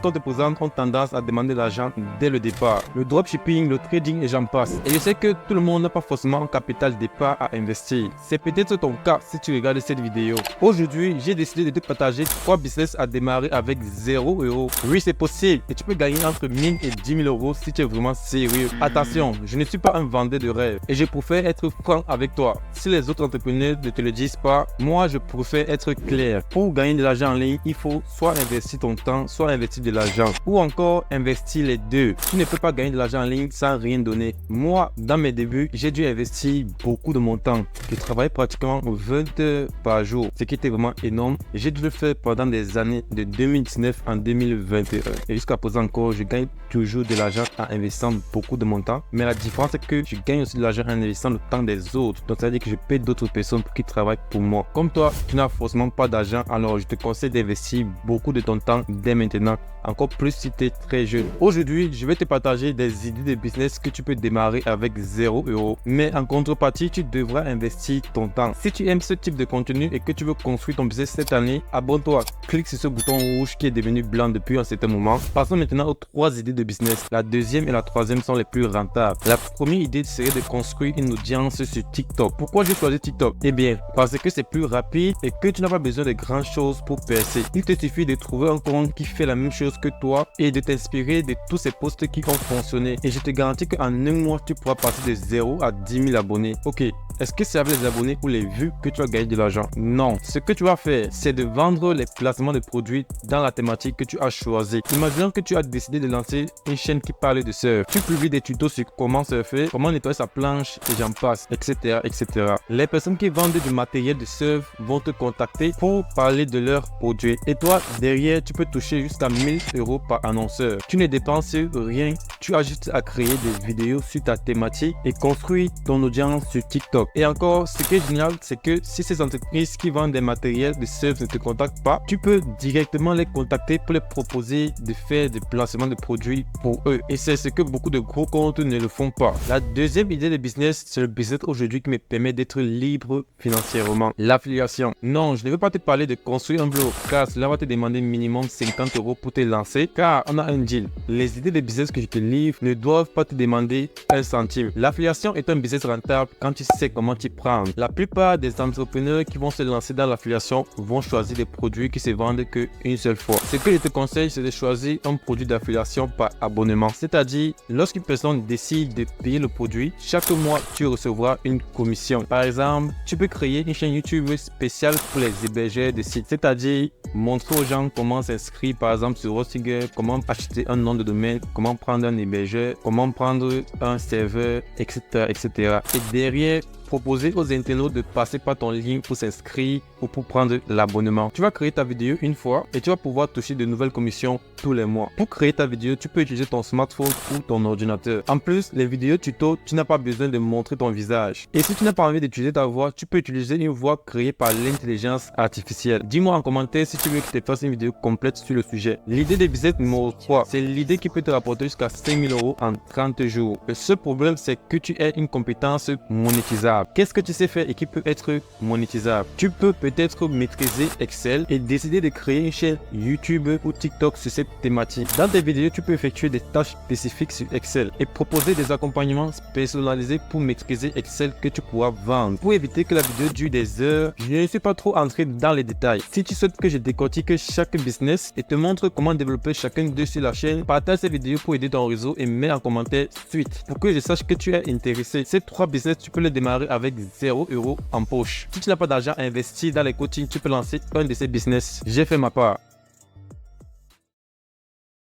qu'on te présente ont tendance à demander de l'argent dès le départ. Le dropshipping, le trading et j'en passe. Et je sais que tout le monde n'a pas forcément un capital départ à investir. C'est peut-être ton cas si tu regardes cette vidéo. Aujourd'hui, j'ai décidé de te partager 3 business à démarrer avec 0 euros. Oui, c'est possible et tu peux gagner entre 1000 et 10 000 euros si tu es vraiment sérieux. Attention, je ne suis pas un vendeur de rêve et je préfère être franc avec toi. Si les autres entrepreneurs ne te le disent pas, moi je préfère être clair. Pour gagner de l'argent en ligne, il faut soit investir ton temps, soit investir de l'argent ou encore investir les deux. Tu ne peux pas gagner de l'argent en ligne sans rien donner. Moi, dans mes débuts, j'ai dû investir beaucoup de mon temps. Je travaillais pratiquement 20 heures par jour, ce qui était vraiment énorme. J'ai dû le faire pendant des années de 2019 en 2021. Et jusqu'à présent encore, je gagne toujours de l'argent en investissant beaucoup de mon temps. Mais la différence c'est que je gagne aussi de l'argent en investissant le temps des autres. Donc ça veut dire que je paie d'autres personnes qui travaillent pour moi. Comme toi, tu n'as forcément pas d'argent, alors je te conseille d'investir beaucoup de ton temps dès maintenant. Encore plus si tu es très jeune. Aujourd'hui, je vais te partager des idées de business que tu peux démarrer avec 0 euros. Mais en contrepartie, tu devras investir ton temps. Si tu aimes ce type de contenu et que tu veux construire ton business cette année, abonne-toi. Clique sur ce bouton rouge qui est devenu blanc depuis un certain moment. Passons maintenant aux 3 idées de business. La deuxième et la troisième sont les plus rentables. La première idée serait de construire une audience sur TikTok. Pourquoi j'ai choisi TikTok? Eh bien, parce que c'est plus rapide et que tu n'as pas besoin de grandes choses pour percer. Il te suffit de trouver un compte qui fait la même chose que toi et de t'inspirer de tous ces posts qui ont fonctionné. Et je te garantis qu'en un mois, tu pourras passer de 0 à 10 000 abonnés. Ok, est-ce que c'est avec les abonnés ou les vues que tu vas gagner de l'argent? Non. Ce que tu vas faire, c'est de vendre les placements de produits dans la thématique que tu as choisie. Imaginons que tu as décidé de lancer une chaîne qui parle de surf. Tu publies des tutos sur comment surfer, comment nettoyer sa planche et j'en passe, etc., etc. Les personnes qui vendent du matériel de surf vont te contacter pour parler de leurs produits. Et toi, derrière, tu peux toucher jusqu'à 1000 euros par annonceur. Tu ne dépenses rien. Tu as juste à créer des vidéos sur ta thématique et construire ton audience sur TikTok. Et encore, ce qui est génial, c'est que si ces entreprises qui vendent des matériels de surf ne te contactent pas, tu peux directement les contacter pour les proposer de faire des placements de produits pour eux. Et c'est ce que beaucoup de gros comptes ne le font pas. La deuxième idée de business, c'est le business aujourd'hui qui me permet d'être libre financièrement. L'affiliation. Non, je ne veux pas te parler de construire un blog, car cela va te demander minimum 50 euros pour te lancer, car on a un deal. Les idées de business que je te livre ne doivent pas te demander un centime. L'affiliation est un business rentable quand tu sais comment t'y prendre. La plupart des entrepreneurs qui vont se lancer dans l'affiliation vont choisir des produits qui se vendent qu'une seule fois. Ce que je te conseille, c'est de choisir un produit d'affiliation par abonnement. C'est-à-dire, lorsqu'une personne décide de payer le produit, chaque mois, tu recevras une commission. Par exemple, tu peux créer une chaîne YouTube spéciale pour les hébergeurs de sites. C'est-à-dire, montrer aux gens comment s'inscrire, par exemple, sur Hostinger, comment acheter un nom de domaine, comment prendre un hébergeur, comment prendre un serveur, etc., etc. Et derrière, proposer aux internautes de passer par ton lien pour s'inscrire ou pour prendre l'abonnement. Tu vas créer ta vidéo une fois et tu vas pouvoir toucher de nouvelles commissions tous les mois. Pour créer ta vidéo, tu peux utiliser ton smartphone ou ton ordinateur. En plus, les vidéos tuto, tu n'as pas besoin de montrer ton visage. Et si tu n'as pas envie d'utiliser ta voix, tu peux utiliser une voix créée par l'intelligence artificielle. Dis-moi en commentaire si tu veux que je te fasse une vidéo complète sur le sujet. L'idée de business numéro 3, c'est l'idée qui peut te rapporter jusqu'à 5 000 euros en 30 jours. Le seul problème, c'est que tu aies une compétence monétisable. Qu'est-ce que tu sais faire et qui peut être monétisable? Tu peux peut-être maîtriser Excel et décider de créer une chaîne YouTube ou TikTok sur cette thématique. Dans tes vidéos, tu peux effectuer des tâches spécifiques sur Excel et proposer des accompagnements personnalisés pour maîtriser Excel que tu pourras vendre. Pour éviter que la vidéo dure des heures, je ne suis pas trop entré dans les détails. Si tu souhaites que je décortique chaque business et te montre comment développer chacun d'eux sur la chaîne, partage cette vidéo pour aider ton réseau et mets en commentaire suite pour que je sache que tu es intéressé. Ces 3 business, tu peux les démarrer avec 0 euros en poche. Si tu n'as pas d'argent à investir dans les coachings, tu peux lancer un de ces business. J'ai fait ma part.